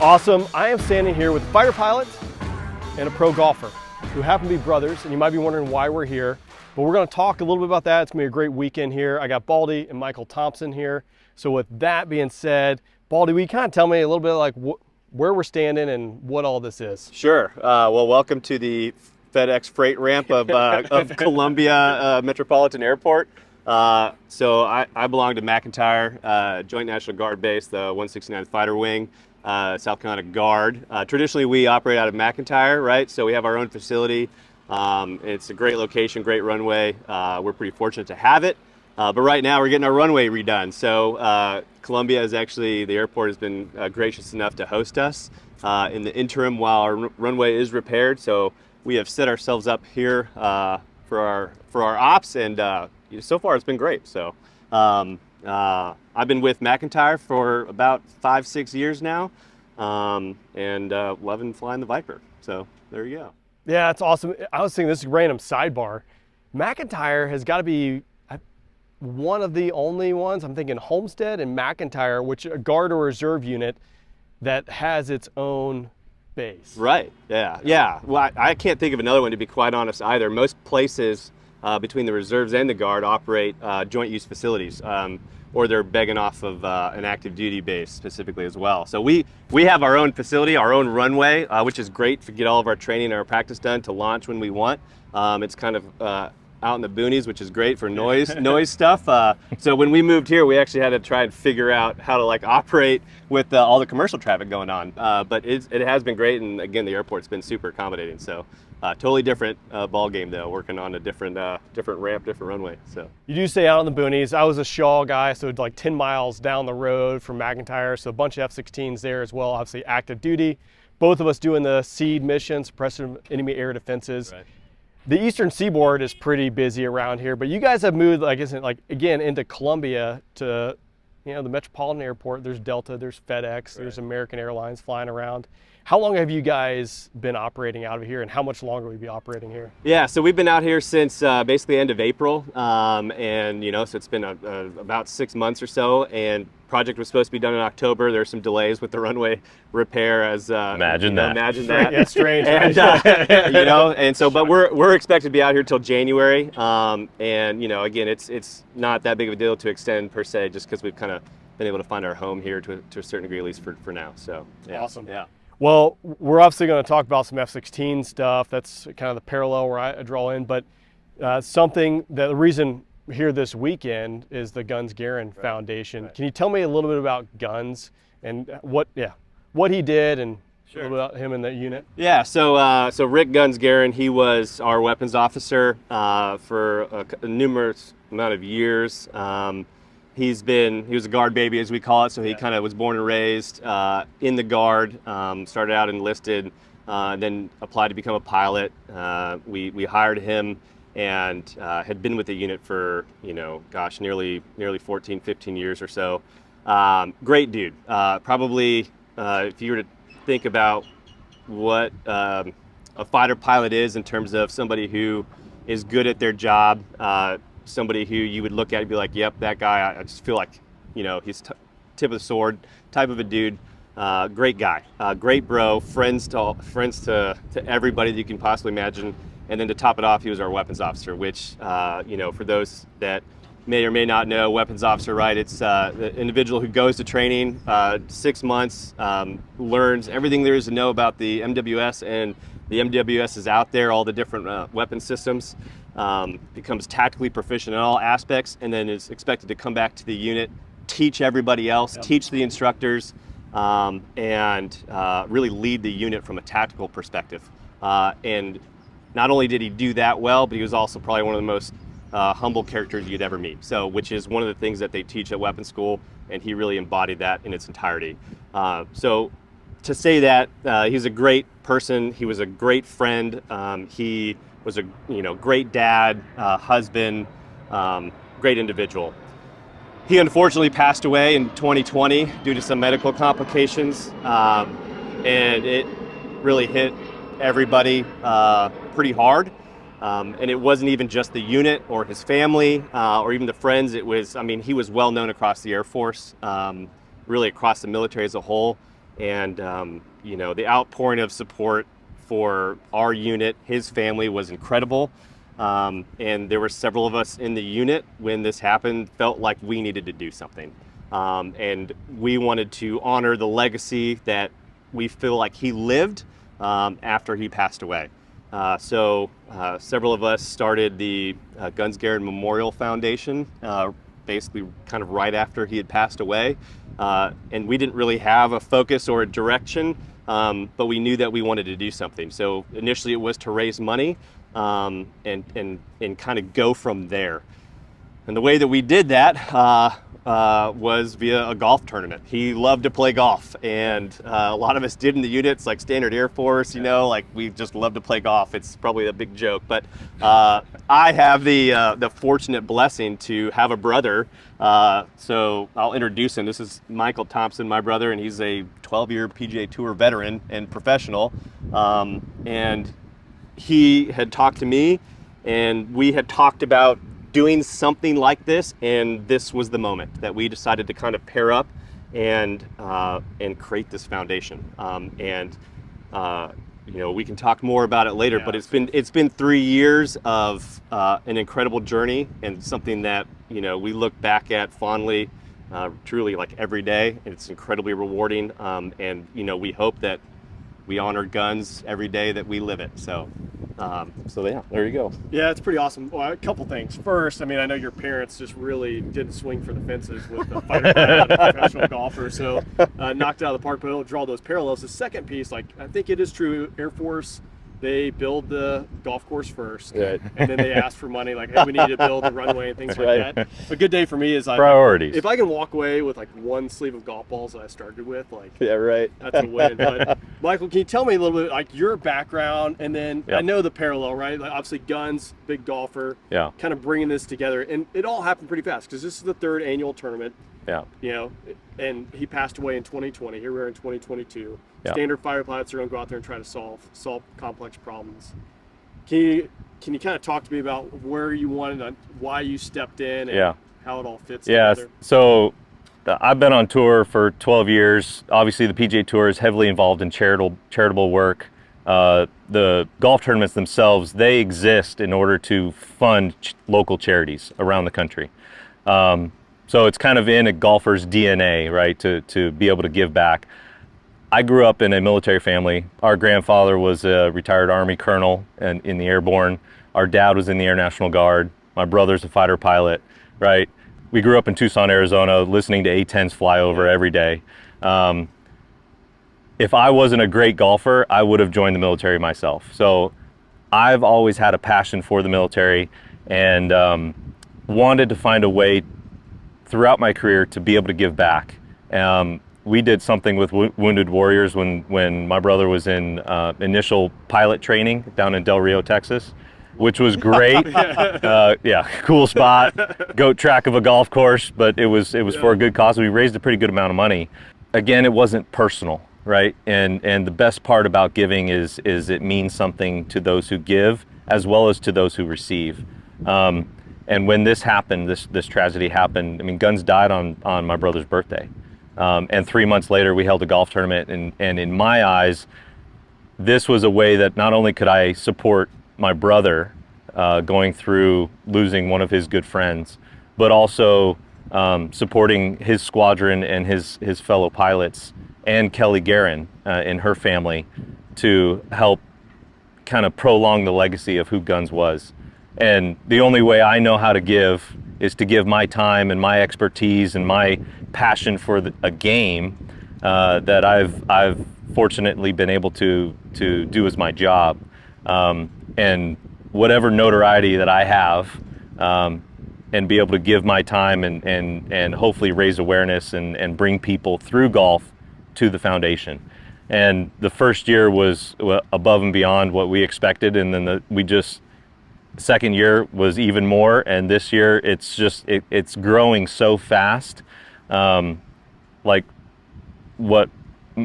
Awesome. I am standing here with a fighter pilot and a pro golfer who happen to be brothers, and you might be wondering why we're here, but we're going to talk a little bit about that. It's going to be a great weekend here. I got Baldy and Michael Thompson here. So with that being said, Baldy, will you kind of tell me a little bit like where we're standing and what all this is? Sure. Well, welcome to the FedEx freight ramp of Columbia Metropolitan Airport. So I belong to McIntyre, Joint National Guard Base, the 169th Fighter Wing, South Carolina Guard. Traditionally, we operate out of McIntyre, right? So we have our own facility. It's a great location, great runway. We're pretty fortunate to have it. But right now, we're getting our runway redone. So Columbia is actually, the airport has been gracious enough to host us in the interim while our runway is repaired. So we have set ourselves up here for our ops, and so far it's been great. So I've been with McIntyre for about 5-6 years now, and loving flying the Viper. So there you go. Yeah, it's awesome. I was thinking, this is a random sidebar. McIntyre has got to be one of the only ones, I'm thinking Homestead and McIntyre, which a guard or reserve unit that has its own base. Right, yeah. Well, I can't think of another one, to be quite honest, either. Most places between the reserves and the guard operate joint use facilities, or they're begging off of an active duty base specifically as well. So we have our own facility, our own runway, which is great to get all of our training and our practice done to launch when we want. It's kind of out in the boonies, which is great for noise stuff. So when we moved here, we actually had to try and figure out how to operate with all the commercial traffic going on. But it has been great, and again, the airport's been super accommodating. So totally different ball game though, working on a different ramp, different runway. So you do stay out in the boonies. I was a Shaw guy, so like 10 miles down the road from McIntyre, so a bunch of F-16s there as well, obviously active duty. Both of us doing the SEAD mission, suppressive enemy air defenses. Right. The Eastern Seaboard is pretty busy around here, but you guys have moved, again, into Columbia to, the Metropolitan Airport. There's Delta, there's FedEx, right. There's American Airlines flying around. How long have you guys been operating out of here, and how much longer will you be operating here? Yeah, so we've been out here since basically end of April, and so it's been about 6 months or so. And project was supposed to be done in October. There's some delays with the runway repair, as imagine that. Yeah, it's strange. And and so, but we're expected to be out here till January. Again, it's not that big of a deal to extend per se, just because we've kind of been able to find our home here to a certain degree, at least for now. So yeah. Awesome. Yeah. Well, we're obviously going to talk about some F-16 stuff. That's kind of the parallel where I draw in. But the reason here this weekend is the Guns Garin Foundation. Right. Can you tell me a little bit about Guns and what he did and a little bit about him and the unit? Yeah, so Rick Guns Garin, he was our weapons officer for a numerous amount of years. He was a guard baby, as we call it, so he kind of was born and raised in the guard, started out enlisted, then applied to become a pilot. We hired him and had been with the unit for, nearly 14, 15 years or so. Great dude. Probably, if you were to think about what a fighter pilot is in terms of somebody who is good at their job, somebody who you would look at and be like, yep, that guy, I just feel like, he's tip of the sword type of a dude. Great guy, great bro, friends to everybody that you can possibly imagine. And then to top it off, he was our weapons officer, which, for those that may or may not know, weapons officer, right? It's the individual who goes to training 6 months, learns everything there is to know about the MWS, and the MWS is out there, all the different weapon systems. Becomes tactically proficient in all aspects, and then is expected to come back to the unit, teach everybody else, teach the instructors, and really lead the unit from a tactical perspective. And not only did he do that well, but he was also probably one of the most humble characters you'd ever meet. So, which is one of the things that they teach at weapons school, and he really embodied that in its entirety. So to say that he's a great person, he was a great friend, he was a great dad, husband, great individual. He unfortunately passed away in 2020 due to some medical complications, and it really hit everybody pretty hard. And it wasn't even just the unit or his family or even the friends. It was, he was well known across the Air Force, really across the military as a whole. And you know, the outpouring of support for our unit, his family, was incredible. And there were several of us in the unit when this happened, felt like we needed to do something. And we wanted to honor the legacy that we feel like he lived after he passed away. So several of us started the Guns Garin Memorial Foundation, basically kind of right after he had passed away. And we didn't really have a focus or a direction, but we knew that we wanted to do something. So initially it was to raise money and kind of go from there. And the way that we did that was via a golf tournament. He loved to play golf, and a lot of us did in the units, like Standard Air Force, you know, like we just love to play golf. It's probably a big joke, but I have the fortunate blessing to have a brother. So I'll introduce him. This is Michael Thompson, my brother, and he's a 12-year PGA Tour veteran and professional. And he had talked to me, and we had talked about doing something like this, and this was the moment that we decided to kind of pair up and create this foundation. You know, we can talk more about it later, but it's been 3 years of an incredible journey, and something that, you know, we look back at fondly, truly, like every day. It's incredibly rewarding, and you know, we hope that we honor guns every day that we live it. So yeah, there you go. Yeah, it's pretty awesome. Well, a couple things. First, I mean, I know your parents just really didn't swing for the fences with a fighter pilot and a professional golfer, so knocked it out of the park, but it'll draw those parallels. The second piece, like, I think it is true, Air Force, they build the golf course first, Right. and then they ask for money, like, hey, we need to build a runway and things like that. A good day for me is Priorities. If I can walk away with like one sleeve of golf balls that I started with, like, Yeah, right. that's a win. But Michael, can you tell me a little bit like your background, and then Yeah. I know the parallel, right? Like obviously guns, big golfer, Yeah. kind of bringing this together, and it all happened pretty fast because this is the third annual tournament. Yeah. You know, and he passed away in 2020. Here we are in 2022. Yeah. Standard fighter pilots are going to go out there and try to solve complex problems. Can you kind of talk to me about where you wanted, why you stepped in, and how it all fits together? So I've been on tour for 12 years. Obviously, the PGA Tour is heavily involved in charitable work. The golf tournaments themselves, they exist in order to fund local charities around the country. So it's kind of in a golfer's DNA, right, to be able to give back. I grew up in a military family. Our grandfather was a retired Army colonel in the airborne. Our dad was in the Air National Guard. My brother's a fighter pilot, right? We grew up in Tucson, Arizona, listening to A-10s fly over every day. If I wasn't a great golfer, I would have joined the military myself. So I've always had a passion for the military, and wanted to find a way throughout my career to be able to give back. We did something with Wounded Warriors when my brother was in initial pilot training down in Del Rio, Texas, which was great. Cool spot, goat track of a golf course, but it was for a good cause. We raised a pretty good amount of money. Again, it wasn't personal, right? And the best part about giving is it means something to those who give as well as to those who receive. And when this happened, this tragedy happened, I mean, Guns died on my brother's birthday. And 3 months later, we held a golf tournament. And in my eyes, this was a way that not only could I support my brother going through losing one of his good friends, but also supporting his squadron and his fellow pilots and Kelly Garin and her family to help kind of prolong the legacy of who Guns was. And the only way I know how to give is to give my time and my expertise and my passion for a game that I've fortunately been able to do as my job. And whatever notoriety that I have, and be able to give my time and hopefully raise awareness and bring people through golf to the foundation. And the first year was above and beyond what we expected, and then second year was even more, and this year it's growing so fast. Like what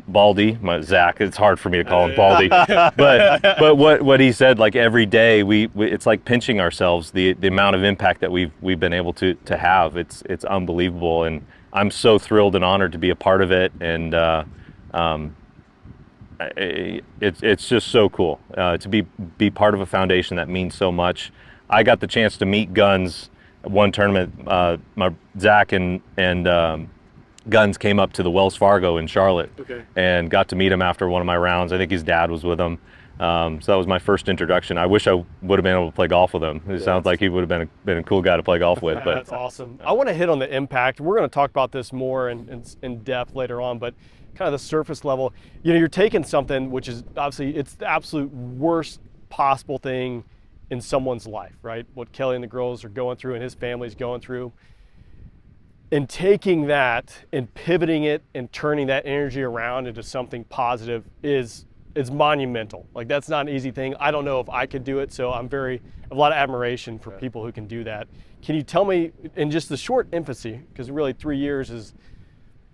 Baldy, Zach, it's hard for me to call him Baldy, but what he said, like every day it's like pinching ourselves, the amount of impact that we've been able to have. It's unbelievable, and I'm so thrilled and honored to be a part of it, and It's just so cool to be part of a foundation that means so much. I got the chance to meet Guns at one tournament. Zach and Guns came up to the Wells Fargo in Charlotte, and got to meet him after one of my rounds. I think his dad was with him. So that was my first introduction. I wish I would have been able to play golf with him. It sounds like he would have been a cool guy to play golf with. But that's awesome. I want to hit on the impact. We're going to talk about this more in depth later on, but kind of the surface level. You know, you're taking something which is obviously it's the absolute worst possible thing in someone's life, right? What Kelly and the girls are going through and his family's going through. And taking that and pivoting it and turning that energy around into something positive is monumental. Like, that's not an easy thing. I don't know if I could do it, so I have a lot of admiration for people who can do that. Can you tell me, in just the short infancy, because really 3 years is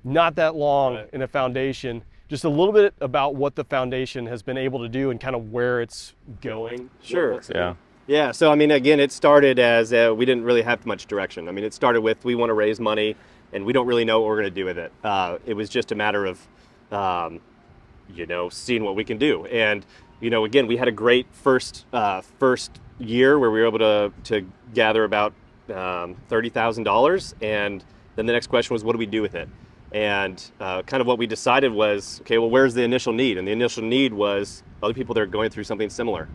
not that long in a foundation, just a little bit about what the foundation has been able to do and kind of where it's going? Sure. Yeah. So, I mean, again, it started as we didn't really have much direction. I mean, it started with we want to raise money, and we don't really know what we're going to do with it. It was just a matter of, seeing what we can do. And, again, we had a great first year where we were able to gather about $30,000. And then the next question was, what do we do with it? And kind of what we decided was, okay, well, where's the initial need? And the initial need was other people that are going through something similar.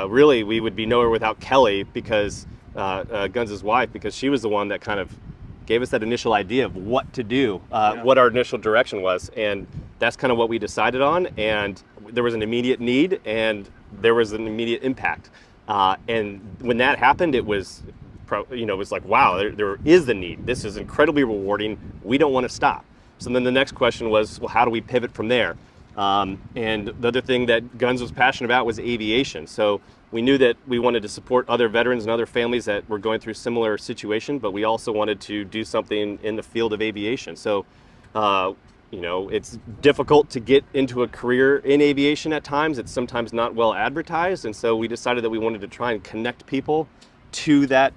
Really, we would be nowhere without Kelly, because Guns' wife, because she was the one that kind of gave us that initial idea of what to do, what our initial direction was. And that's kind of what we decided on. And there was an immediate need, and there was an immediate impact. And when that happened, it was, it was like, wow, there is the need. This is incredibly rewarding. We don't want to stop. So then the next question was, well, how do we pivot from there? And the other thing that Guns was passionate about was aviation. So we knew that we wanted to support other veterans and other families that were going through similar situation, but we also wanted to do something in the field of aviation. So, it's difficult to get into a career in aviation at times. It's sometimes not well advertised. And so we decided that we wanted to try and connect people to that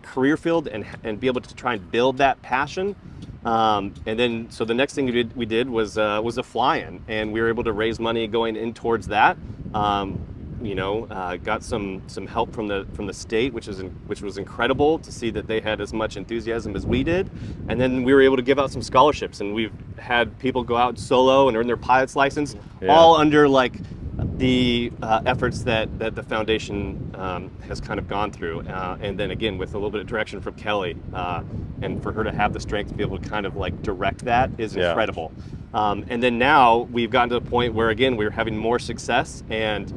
career field and be able to try and build that passion. And then, so the next thing we did was a fly-in, and we were able to raise money going in towards that. Got some help from the state, which was incredible to see that they had as much enthusiasm as we did. And then we were able to give out some scholarships, and we've had people go out solo and earn their pilot's license, all under the efforts that the foundation has kind of gone through, and then again with a little bit of direction from Kelly, and for her to have the strength to be able to kind of direct that is incredible. And then now we've gotten to the point where again we're having more success, and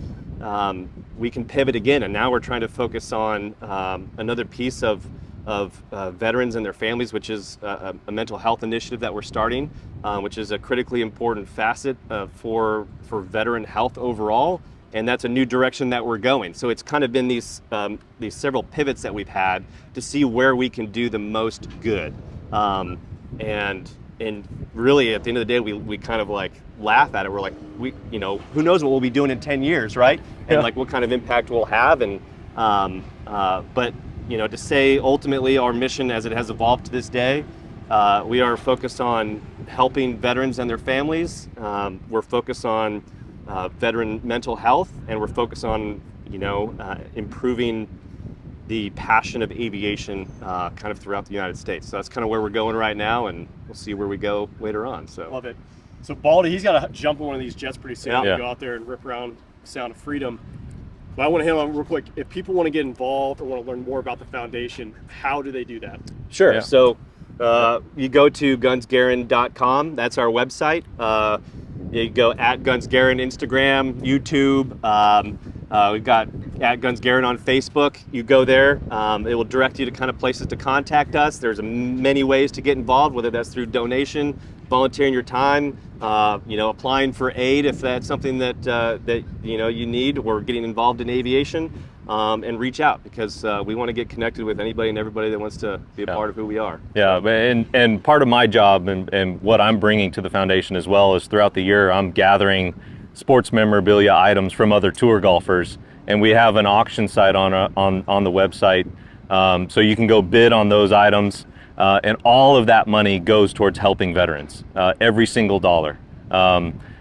we can pivot again, and now we're trying to focus on another piece of veterans and their families, which is a mental health initiative that we're starting, which is a critically important facet for veteran health overall, and that's a new direction that we're going. So it's kind of been these several pivots that we've had to see where we can do the most good, and really at the end of the day we kind of laugh at it. We're like, who knows what we'll be doing in 10 years, right? And what kind of impact we'll have, and but to say ultimately our mission as it has evolved to this day, we are focused on helping veterans and their families. We're focused on veteran mental health, and we're focused on, improving the passion of aviation kind of throughout the United States. So that's kind of where we're going right now, and we'll see where we go later on. So love it. So Baldy, he's got to jump in one of these jets pretty soon Yeah. to go out there and rip around Sound of Freedom. But I want to hit on real quick, if people want to get involved or want to learn more about the foundation, how do they do that? Sure. Yeah. So you go to gunsgarin.com. That's our website. You go at Guns Garin Instagram, YouTube. We've got at Guns Garin on Facebook. You go there. It will direct you to kind of places to contact us. There's many ways to get involved, whether that's through donation, volunteering your time, applying for aid if that's something that you need, or getting involved in aviation, and reach out, because we want to get connected with anybody and everybody that wants to be a part of who we are. Yeah, and part of my job and what I'm bringing to the foundation as well is throughout the year I'm gathering sports memorabilia items from other tour golfers, and we have an auction site on the website, so you can go bid on those items. and all of that money goes towards helping veterans, every single dollar.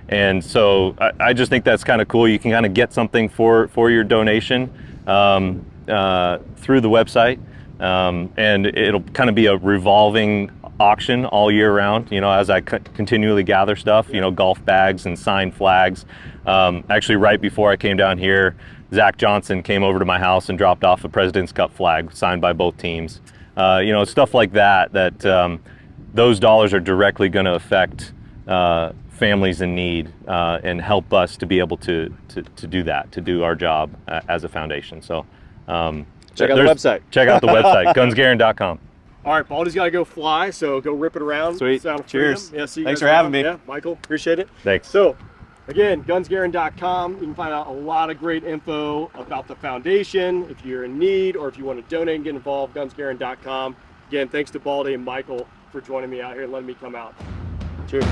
And so I just think that's kind of cool. You can kind of get something for your donation through the website, and it'll kind of be a revolving auction all year round, you know, as I continually gather stuff, you know, golf bags and signed flags. Actually, right before I came down here, Zach Johnson came over to my house and dropped off a President's Cup flag signed by both teams. You know, stuff like that, those dollars are directly going to affect families in need and help us to be able to do that, to do our job as a foundation. So check out the website. Check out the website, gunsgarin.com. All right, Baldy's got to go fly, so go rip it around. Sweet. Sound of Cheers. freedom. Yeah, see you Thanks guys for having around. me. Yeah, Michael, appreciate it. Thanks. So, again, gunsgarin.com. You can find out a lot of great info about the foundation. If you're in need or if you want to donate and get involved, gunsgarin.com. Again, thanks to Baldy and Michael for joining me out here and letting me come out. Cheers.